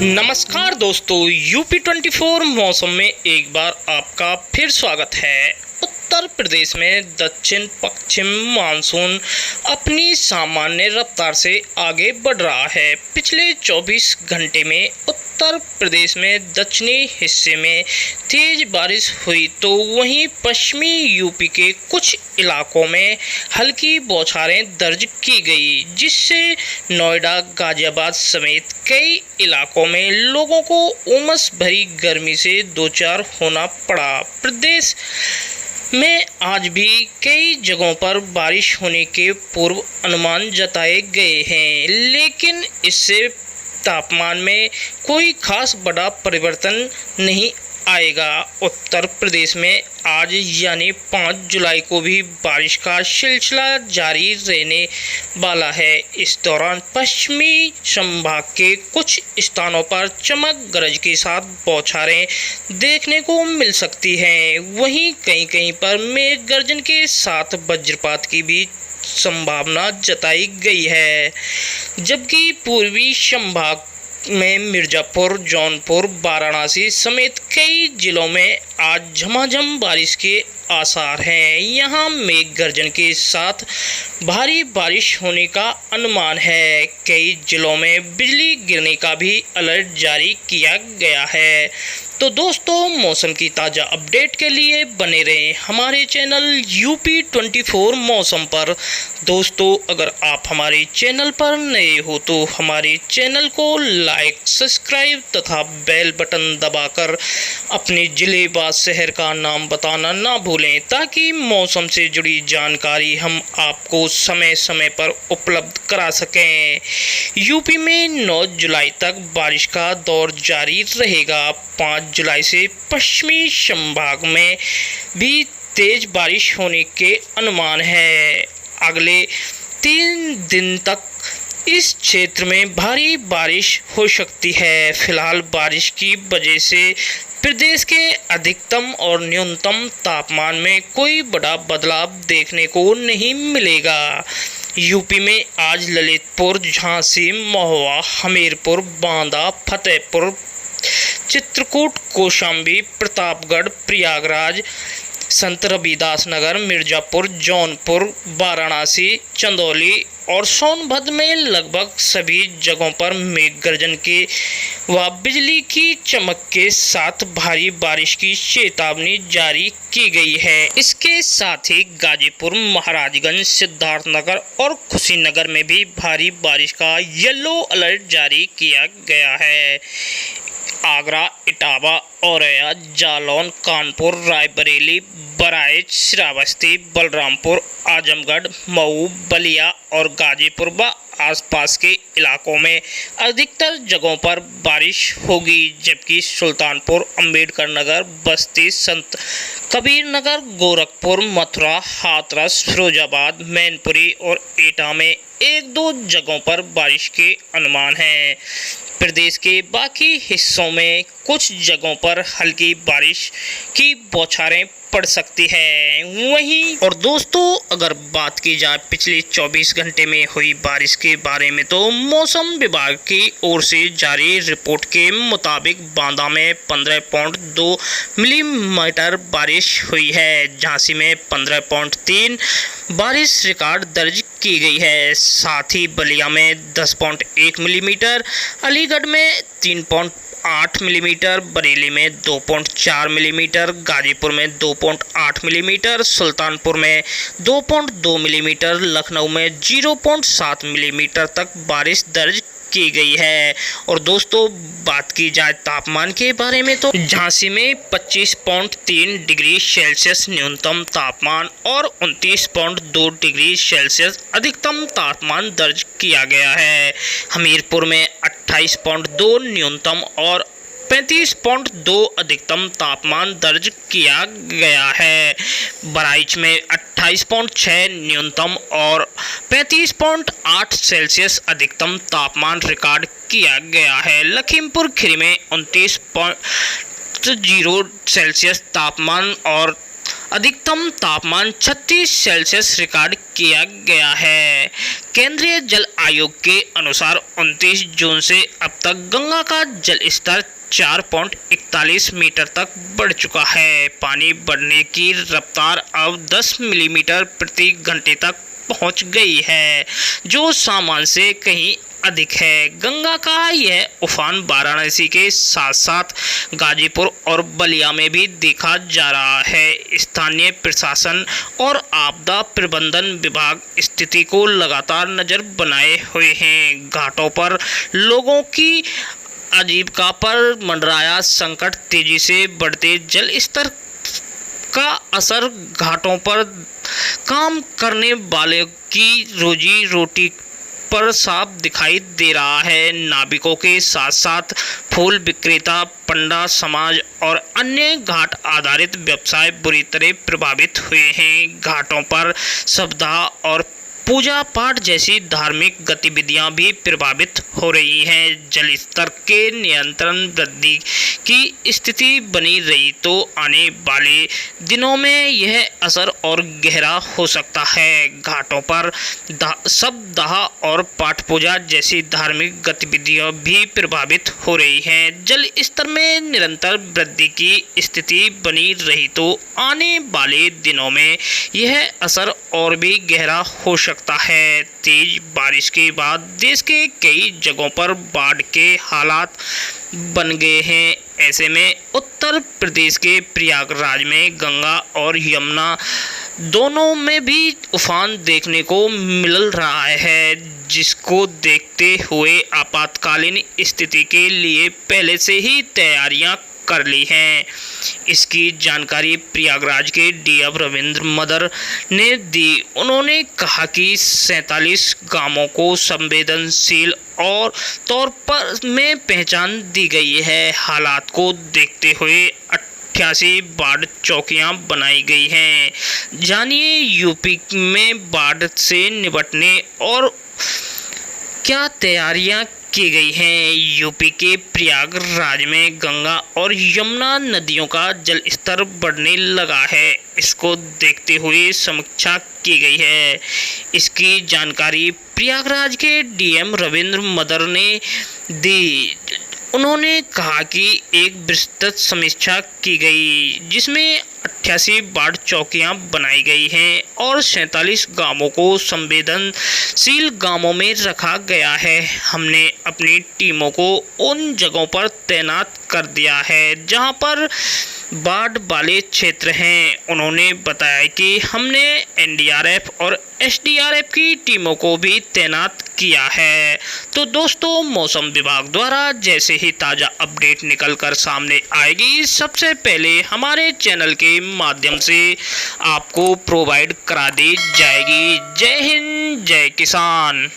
नमस्कार दोस्तों, यूपी 24 मौसम में एक बार आपका फिर स्वागत है। उत्तर प्रदेश में दक्षिण पश्चिम मानसून अपनी सामान्य रफ्तार से आगे बढ़ रहा है। पिछले 24 घंटे में उत्तर प्रदेश में दक्षिणी हिस्से में तेज बारिश हुई तो वहीं पश्चिमी यूपी के कुछ इलाकों में हल्की बौछारें दर्ज की गई, जिससे नोएडा, गाजियाबाद समेत कई इलाकों में लोगों को उमस भरी गर्मी से दो चार होना पड़ा। प्रदेश में आज भी कई जगहों पर बारिश होने के पूर्व अनुमान जताए गए हैं, लेकिन इससे तापमान में कोई खास बड़ा परिवर्तन नहीं आएगा। उत्तर प्रदेश में आज यानी 5 जुलाई को भी बारिश का सिलसिला जारी रहने वाला है। इस दौरान पश्चिमी संभाग के कुछ स्थानों पर चमक गरज के साथ बौछारें देखने को मिल सकती हैं। वहीं कहीं पर मेघ गर्जन के साथ वज्रपात की भी संभावना जताई गई है, जबकि पूर्वी संभाग में मिर्जापुर, जौनपुर, वाराणसी समेत कई जिलों में आज झमाझम बारिश के आसार हैं। यहां मेघ गर्जन के साथ भारी बारिश होने का अनुमान है। कई जिलों में बिजली गिरने का भी अलर्ट जारी किया गया है। तो दोस्तों, मौसम की ताज़ा अपडेट के लिए बने रहें हमारे चैनल यूपी 24 मौसम पर। दोस्तों, अगर आप हमारे चैनल पर नए हो तो हमारे चैनल को लाइक, सब्सक्राइब तथा बेल बटन दबाकर अपने ज़िले व शहर का नाम बताना ना भूलें, ताकि मौसम से जुड़ी जानकारी हम आपको समय समय पर उपलब्ध करा सकें। यूपी में 9 जुलाई तक बारिश का दौर जारी रहेगा। 5 जुलाई से पश्चिमी संभाग में भी तेज बारिश होने के अनुमान है। अगले 3 दिन तक इस क्षेत्र में भारी बारिश हो सकती है। फिलहाल बारिश की वजह से प्रदेश के अधिकतम और न्यूनतम तापमान में कोई बड़ा बदलाव देखने को नहीं मिलेगा। यूपी में आज ललितपुर, झांसी, महुआ, हमीरपुर, बांदा, फतेहपुर, चित्रकूट, कौशाम्बी, प्रतापगढ़, प्रयागराज, संत रविदास नगर, मिर्जापुर, जौनपुर, वाराणसी, चंदौली और सोनभद्र में लगभग सभी जगहों पर मेघ गर्जन के व बिजली की चमक के साथ भारी बारिश की चेतावनी जारी की गई है। इसके साथ ही गाजीपुर, महाराजगंज, सिद्धार्थनगर और कुशीनगर में भी भारी बारिश का येलो अलर्ट जारी किया गया है। आगरा, इटावा, औरैया, जालौन, कानपुर, रायबरेली, बहराइच, श्रावस्ती, बलरामपुर, आजमगढ़, मऊ, बलिया और गाजीपुर व आसपास के इलाकों में अधिकतर जगहों पर बारिश होगी, जबकि सुल्तानपुर, अंबेडकर नगर, बस्ती, संत कबीर नगर, गोरखपुर, मथुरा, हाथरस, फिरोजाबाद, मैनपुरी और एटा में 1-2 जगहों पर बारिश के अनुमान हैं। प्रदेश के बाकी हिस्सों में कुछ जगहों पर हल्की बारिश की बौछारें पड़ सकती है। वहीं और दोस्तों, अगर बात की जाए पिछले 24 घंटे में हुई बारिश के बारे में, तो मौसम विभाग की ओर से जारी रिपोर्ट के मुताबिक बांदा में 15.2 मिलीमीटर बारिश हुई है। झांसी में 15.3 बारिश रिकॉर्ड दर्ज की गई है। साथ ही बलिया में 10.1 मिलीमीटर, अलीगढ़ में 3.8 मिलीमीटर, बरेली में 2.4 मिलीमीटर, गाजीपुर में 2.8 मिलीमीटर, सुल्तानपुर में 2.2 मिलीमीटर, लखनऊ में 0.7 मिलीमीटर तक बारिश दर्ज की गई है। और दोस्तों, बात की जाए तापमान के बारे में, तो झांसी में 25.3 डिग्री सेल्सियस न्यूनतम तापमान और 29.2 डिग्री सेल्सियस अधिकतम तापमान दर्ज किया गया है। हमीरपुर में 28.2 न्यूनतम और 35.2 अधिकतम तापमान दर्ज किया गया है। बहराइच में 28.6 न्यूनतम और 35.8 सेल्सियस अधिकतम तापमान रिकॉर्ड किया गया है। लखीमपुर खीरी में 29.0 सेल्सियस तापमान और अधिकतम तापमान 36 सेल्सियस रिकॉर्ड किया गया है। केंद्रीय जल आयोग के अनुसार 29 जून से अब तक गंगा का जल स्तर 4.41 मीटर तक बढ़ चुका है। पानी बढ़ने की रफ्तार अब 10 मिलीमीटर प्रति घंटे तक पहुंच गई है, जो सामान्य से कहीं अधिक है। गंगा का यह उफान वाराणसी के साथ साथ गाजीपुर और बलिया में भी देखा जा रहा है। स्थानीय प्रशासन और आपदा प्रबंधन विभाग स्थिति को लगातार नजर बनाए हुए हैं। घाटों पर लोगों की आजीविका पर मंडराया संकट। तेजी से बढ़ते जल स्तर का असर घाटों पर काम करने वाले की रोजी रोटी पर साफ दिखाई दे रहा है। नाविकों के साथ साथ फूल विक्रेता, पंडा समाज और अन्य घाट आधारित व्यवसाय बुरी तरह प्रभावित हुए हैं। घाटों पर सप्ताह और पूजा पाठ जैसी धार्मिक गतिविधियां भी प्रभावित हो रही हैं। जल स्तर के नियंत्रण वृद्धि की स्थिति बनी रही तो आने वाले दिनों में यह असर और गहरा हो सकता है। घाटों पर सप्ताह और पाठ पूजा जैसी धार्मिक गतिविधियां भी प्रभावित हो रही हैं। जल स्तर में निरंतर वृद्धि की स्थिति बनी रही तो आने वाले दिनों में यह असर और भी गहरा हो सकता है। तेज बारिश के बाद देश के कई जगहों पर बाढ़ के हालात बन गए हैं। ऐसे में उत्तर प्रदेश के प्रयागराज में गंगा और यमुना दोनों में भी उफान देखने को मिल रहा है, जिसको देखते हुए आपातकालीन स्थिति के लिए पहले से ही तैयारियां कर ली हैं। इसकी जानकारी प्रयागराज के डीएम रविंद्र मदर ने दी। उन्होंने कहा कि 47 गांवों को संवेदनशील और तौर पर में पहचान दी गई है। हालात को देखते हुए 88 बाढ़ चौकियां बनाई गई हैं। जानिए यूपी में बाढ़ से निपटने और क्या तैयारियां की गई हैं। यूपी के प्रयागराज में गंगा और यमुना नदियों का जल स्तर बढ़ने लगा है। इसको देखते हुए समीक्षा की गई है। इसकी जानकारी प्रयागराज के डीएम रविंद्र मदर ने दी। उन्होंने कहा कि एक विस्तृत समीक्षा की गई, जिसमें 88 बाढ़ चौकियां बनाई गई हैं और 47 गांवों को संवेदनशील गांवों में रखा गया है। हमने अपनी टीमों को उन जगहों पर तैनात कर दिया है जहां पर बाढ़ वाले क्षेत्र हैं। उन्होंने बताया कि हमने एनडीआरएफ और एसडीआरएफ की टीमों को भी तैनात किया है। तो दोस्तों, मौसम विभाग द्वारा जैसे ही ताज़ा अपडेट निकल कर सामने आएगी, सबसे पहले हमारे चैनल के माध्यम से आपको प्रोवाइड करा दी जाएगी। जय हिंद, जय किसान।